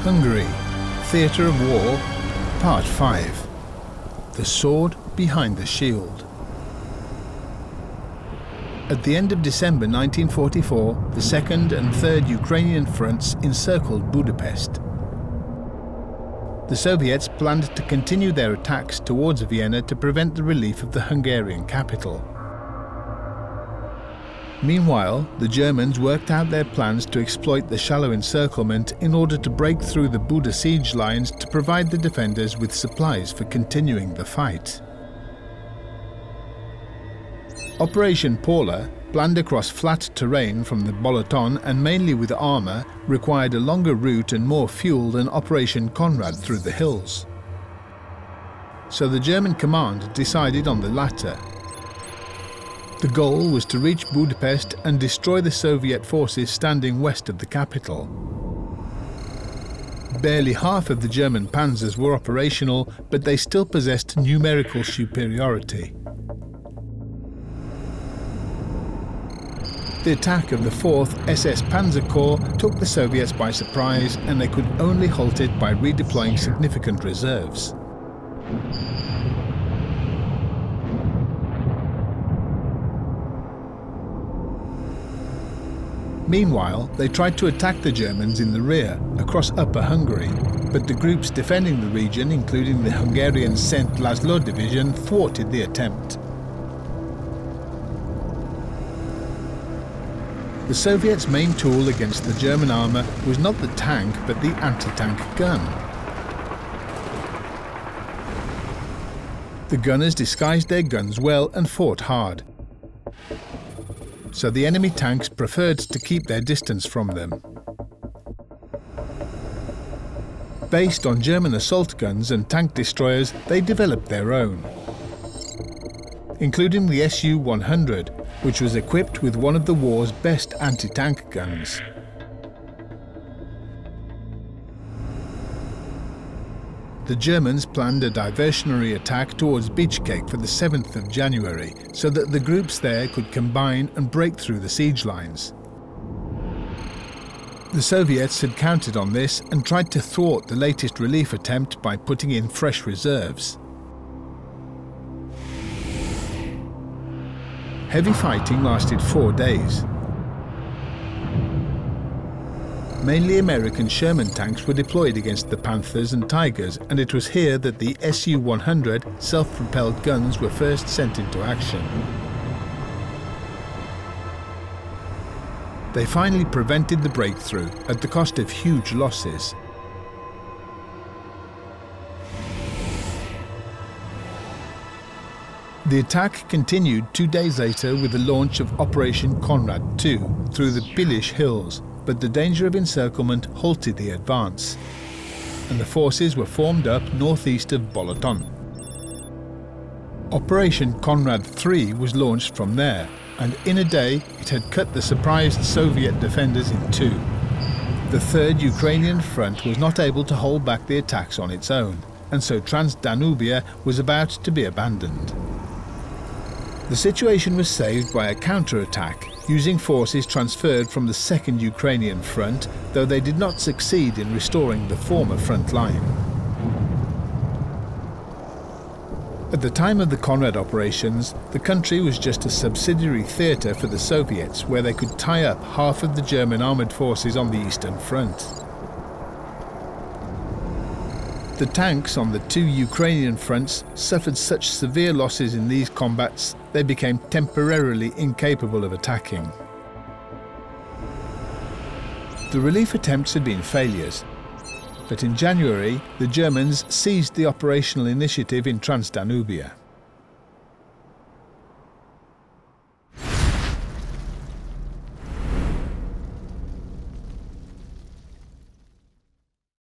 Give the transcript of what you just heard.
Hungary, Theatre of War, Part 5. The Sword Behind the Shield. At the end of December 1944, the 2nd and 3rd Ukrainian fronts encircled Budapest. The Soviets planned to continue their attacks towards Vienna to prevent the relief of the Hungarian capital. Meanwhile, the Germans worked out their plans to exploit the shallow encirclement in order to break through the Buda siege lines to provide the defenders with supplies for continuing the fight. Operation Paula, planned across flat terrain from the Balaton and mainly with armour, required a longer route and more fuel than Operation Conrad through the hills. So the German command decided on the latter. The goal was to reach Budapest and destroy the Soviet forces standing west of the capital. Barely half of the German panzers were operational, but they still possessed numerical superiority. The attack of the 4th SS Panzer Corps took the Soviets by surprise, and they could only halt it by redeploying significant reserves. Meanwhile, they tried to attack the Germans in the rear, across Upper Hungary, but the groups defending the region, including the Hungarian Szent László Division, thwarted the attempt. The Soviets' main tool against the German armour was not the tank, but the anti-tank gun. The gunners disguised their guns well and fought hard, so the enemy tanks preferred to keep their distance from them. Based on German assault guns and tank destroyers, they developed their own, including the Su-100, which was equipped with one of the war's best anti-tank guns. The Germans planned a diversionary attack towards Beachcake for the 7th of January, so that the groups there could combine and break through the siege lines. The Soviets had counted on this and tried to thwart the latest relief attempt by putting in fresh reserves. Heavy fighting lasted 4 days. Mainly American Sherman tanks were deployed against the Panthers and Tigers, and it was here that the Su-100 self-propelled guns were first sent into action. They finally prevented the breakthrough at the cost of huge losses. The attack continued 2 days later with the launch of Operation Conrad II through the Pilis Hills, but the danger of encirclement halted the advance, and the forces were formed up northeast of Balaton. Operation Conrad III was launched from there, and in a day it had cut the surprised Soviet defenders in two. The 3rd Ukrainian front was not able to hold back the attacks on its own, and so Transdanubia was about to be abandoned. The situation was saved by a counterattack, using forces transferred from the 2nd Ukrainian front, though they did not succeed in restoring the former front line. At the time of the Conrad operations, the country was just a subsidiary theatre for the Soviets, where they could tie up half of the German armoured forces on the Eastern Front. The tanks on the 2 Ukrainian fronts suffered such severe losses in these combats they became temporarily incapable of attacking. The relief attempts had been failures, but in January the Germans seized the operational initiative in Transdanubia.